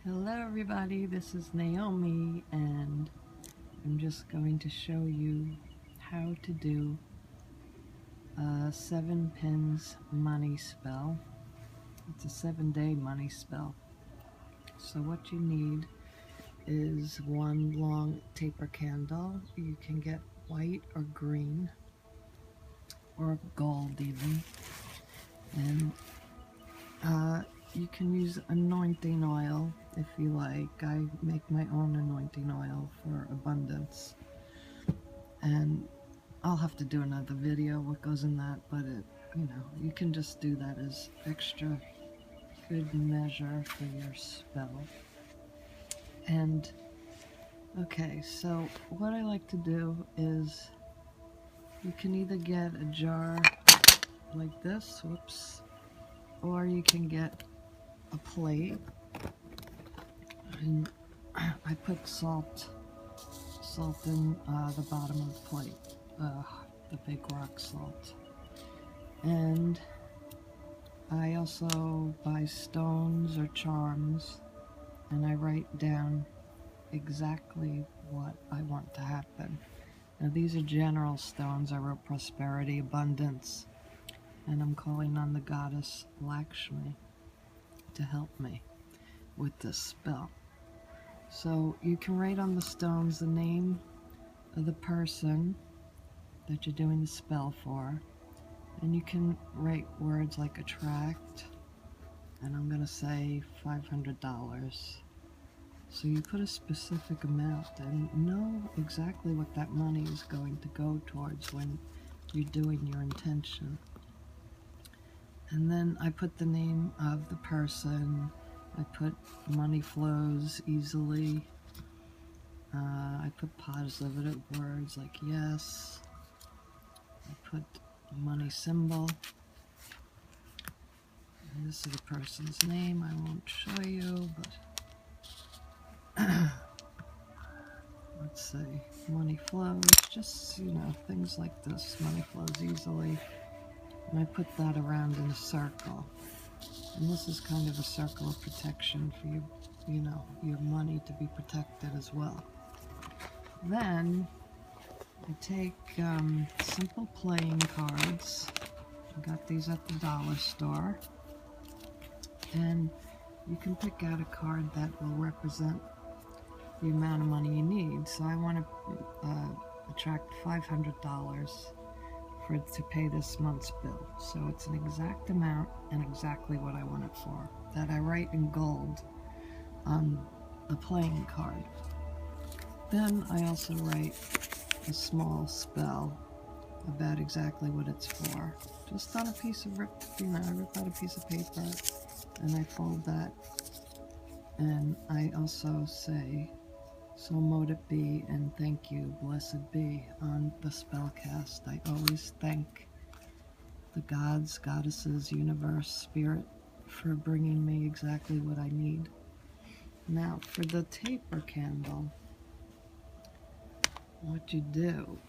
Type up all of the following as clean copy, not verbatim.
Hello everybody, this is Naomi and I'm just going to show you how to do a 7 pins money spell. It's a 7-day money spell. So what you need is one long taper candle. You can get white or green or gold even, and you can use anointing oil if you like. I make my own anointing oil for abundance, and I'll have to do another video what goes in that, but you can just do that as extra good measure for your spell. And okay, so what I like to do is you can either get a jar like this, whoops, or you can get a plate, and I put salt in the bottom of the plate, the big rock salt. And I also buy stones or charms, and I write down exactly what I want to happen. Now these are general stones. I wrote prosperity, abundance, and I'm calling on the goddess Lakshmi to help me with this spell. So you can write on the stones the name of the person that you're doing the spell for, and you can write words like attract, and I'm going to say $500. So you put a specific amount and know exactly what that money is going to go towards when you're doing your intention. And then I put the name of the person. I put money flows easily. I put positive words like yes. I put a money symbol. And this is the person's name. I won't show you, but let's see. Money flows, just, things like this. Money flows easily. And I put that around in a circle. And this is kind of a circle of protection for you, your money to be protected as well. Then I take simple playing cards. I got these at the dollar store. And you can pick out a card that will represent the amount of money you need. So I want to attract $500 for it to pay this month's bill. So it's an exact amount and exactly what I want it for, that I write in gold on the playing card. Then I also write a small spell about exactly what it's for. Just on a piece of I rip out a piece of paper and I fold that, and I also say, so mote it be, and thank you, blessed be, on the spell cast. I always thank the gods, goddesses, universe, spirit for bringing me exactly what I need. Now, for the taper candle, what you do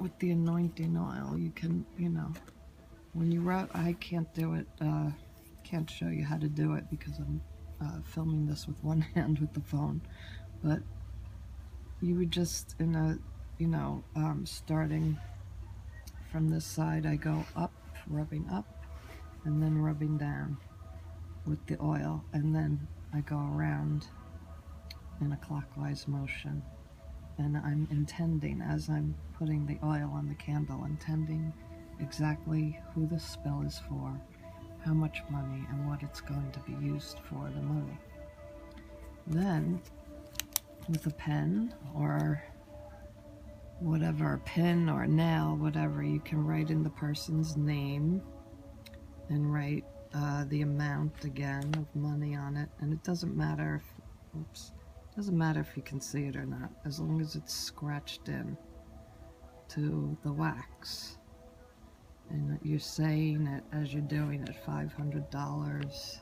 with the anointing oil, you can, when you write, I can't do it, can't show you how to do it because I'm filming this with one hand with the phone, but you would just, starting from this side, I go up, rubbing up, and then rubbing down with the oil, and then I go around in a clockwise motion. And I'm intending, as I'm putting the oil on the candle, intending exactly who the spell is for, how much money, and what it's going to be used for, the money. Then, with a pen or whatever, a pin or a nail, whatever, you can write in the person's name and write the amount again of money on it. And it doesn't matter if, doesn't matter if you can see it or not, as long as it's scratched in to the wax. And you're saying it as you're doing it, $500.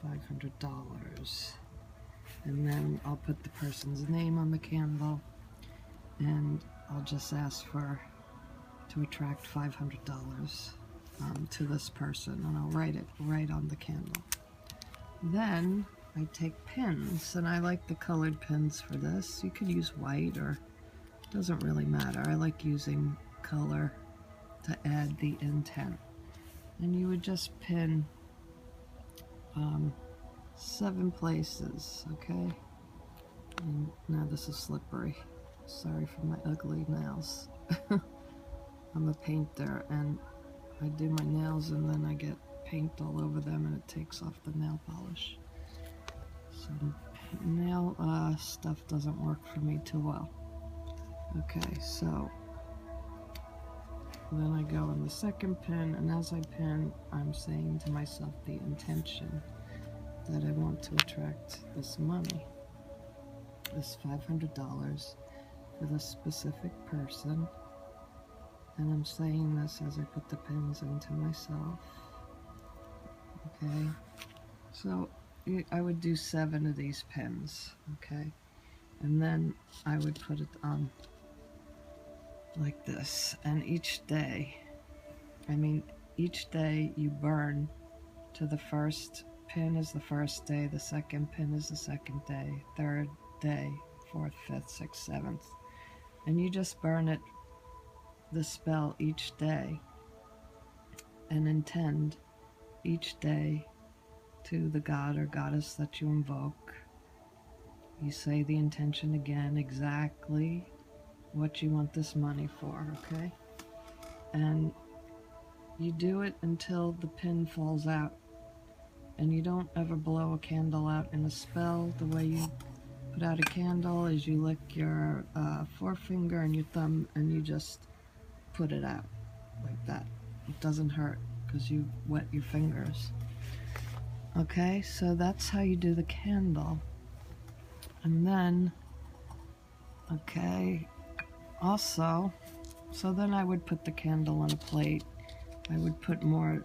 $500. And then I'll put the person's name on the candle, and I'll just ask to attract $500. to this person, and I'll write it right on the candle. Then I take pins, and I like the colored pins for this. You could use white, or it doesn't really matter. I like using color to add the intent. And you would just pin 7 places, okay? And now this is slippery. Sorry for my ugly nails. I'm a painter, and I do my nails and then I get paint all over them and it takes off the nail polish. So nail stuff doesn't work for me too well. Okay, so then I go in the second pin, and as I pin, I'm saying to myself the intention that I want to attract this money, this $500 for this specific person. And I'm saying this as I put the pins into myself. Okay, so I would do 7 of these pins, okay? And then I would put it on like this, and each day you burn to the first pin is the first day, the second pin is the second day, third day, fourth, fifth, sixth, seventh, and you just burn it, the spell, each day, and intend each day to the god or goddess that you invoke. You say the intention again, exactly what you want this money for, okay? And you do it until the pin falls out. And you don't ever blow a candle out in a spell. The way you put out a candle is you lick your forefinger and your thumb and you just put it out like that. It doesn't hurt because you wet your fingers. Okay, so that's how you do the candle. And then, okay, also, so then I would put the candle on a plate. I would put more,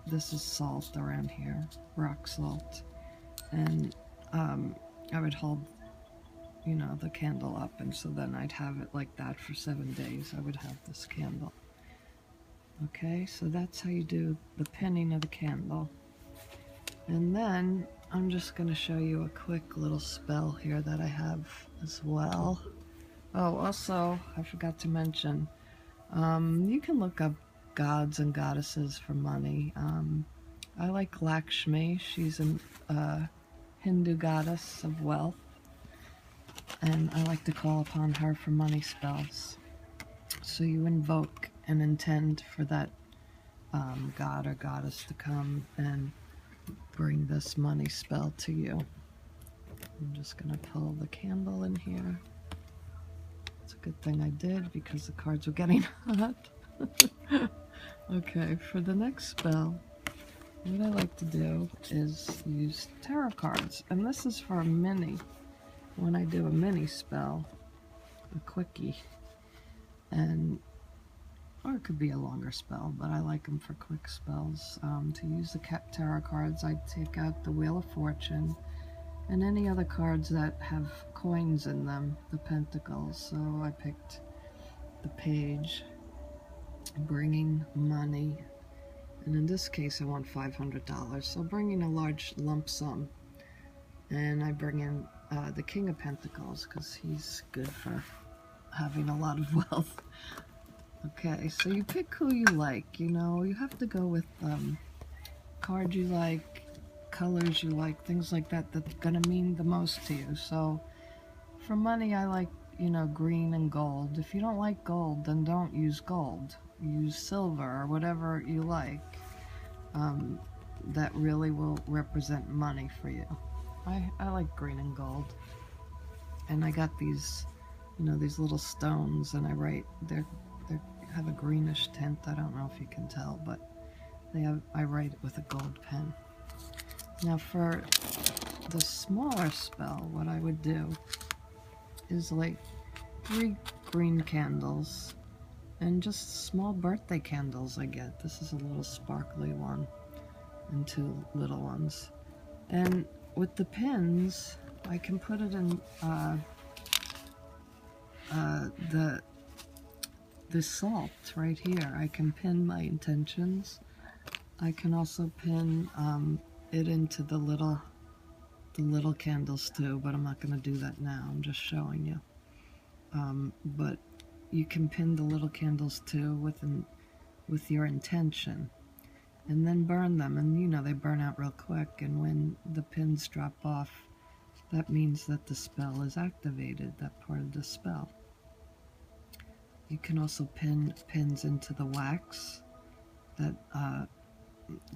this is salt around here, rock salt. And I would hold, you know, the candle up, and so then I'd have it like that for 7 days. I would have this candle. Okay, so that's how you do the pinning of the candle. And then I'm just going to show you a quick little spell here that I have as well. Oh, also, I forgot to mention, you can look up gods and goddesses for money. I like Lakshmi. She's a Hindu goddess of wealth, and I like to call upon her for money spells. So you invoke and intend for that god or goddess to come and bring this money spell to you. I'm just going to pull the candle in here. It's a good thing I did because the cards were getting hot. Okay, for the next spell, what I like to do is use tarot cards. And this is for a mini. When I do a mini spell, a quickie. And or it could be a longer spell, but I like them for quick spells. To use the tarot cards, I take out the Wheel of Fortune and any other cards that have coins in them, the pentacles. So I picked the Page, bringing money, and in this case I want $500, so bringing a large lump sum. And I bring in the King of Pentacles because he's good for having a lot of wealth. Okay, so you pick who you like, you know, you have to go with cards you like, colors you like, things like that that's gonna mean the most to you. So for money, I like, you know, green and gold. If you don't like gold, then don't use gold. Use silver or whatever you like that really will represent money for you. I like green and gold. And I got these, you know, these little stones, and I write, they have a greenish tint. I don't know if you can tell, but I write it with a gold pen. Now for the smaller spell, what I would do is like 3 green candles and just small birthday candles I get. This is a little sparkly one and 2 little ones. And with the pins, I can put it in this salt right here. I can pin my intentions. I can also pin it into the little candles too, but I'm not going to do that now. I'm just showing you. But you can pin the little candles too with your intention, and then burn them. And you know, they burn out real quick, and when the pins drop off, that means that the spell is activated, that part of the spell. You can also pin pins into the wax that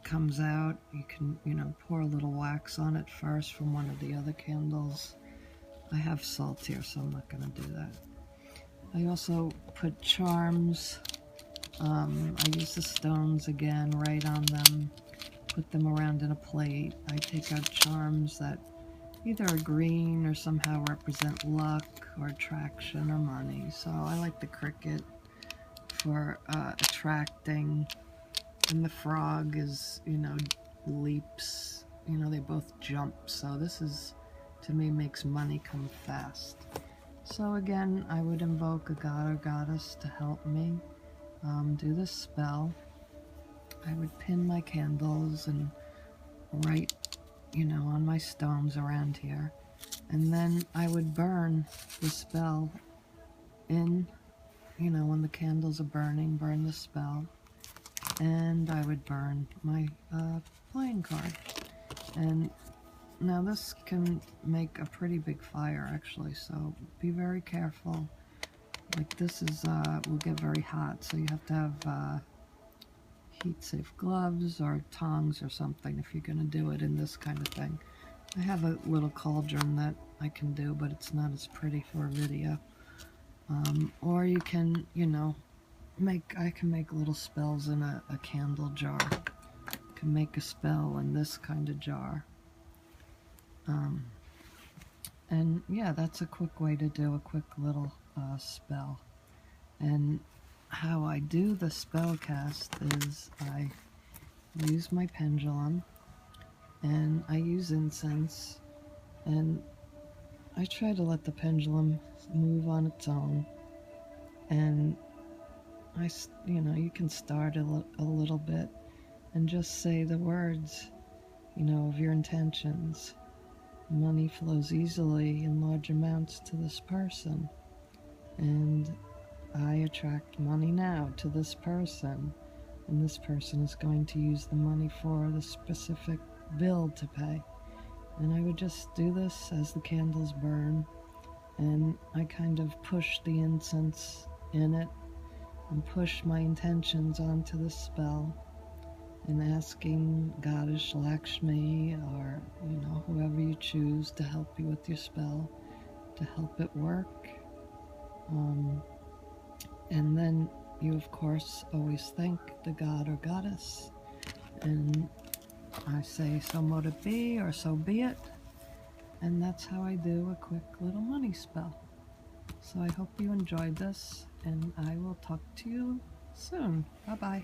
comes out. You can, you know, pour a little wax on it first from one of the other candles. I have salt here, so I'm not going to do that. I also put charms. I use the stones again, write on them, put them around in a plate. I take out charms that either are green or somehow represent luck or attraction or money. So I like the cricket for attracting, and the frog is, you know, leaps. You know, they both jump. So this is, to me, makes money come fast. So again, I would invoke a god or goddess to help me do this spell. I would pin my candles and write, you know, on my stones around here. And then I would burn the spell in, you know, when the candles are burning, burn the spell. And I would burn my playing card. And now this can make a pretty big fire, actually, so be very careful. Like this is, will get very hot, so you have to have heat-safe gloves or tongs or something if you're going to do it in this kind of thing. I have a little cauldron that I can do, but it's not as pretty for a video. Or you can, you know, I can make little spells in a candle jar. I can make a spell in this kind of jar. And yeah, that's a quick way to do a quick little spell. And how I do the spell cast is I use my pendulum and I use incense, and I try to let the pendulum move on its own. And you know, you can start a little bit and just say the words, you know, of your intentions. Money flows easily in large amounts to this person, and I attract money now to this person, and this person is going to use the money for the specific bill to pay. And I would just do this as the candles burn, and I kind of push the incense in it and push my intentions onto the spell, and asking Goddess Lakshmi, or, you know, whoever you choose to help you with your spell, to help it work. And then you, of course, always thank the god or goddess. And I say, so mote it be, or so be it. And that's how I do a quick little money spell. So I hope you enjoyed this, and I will talk to you soon. Bye-bye.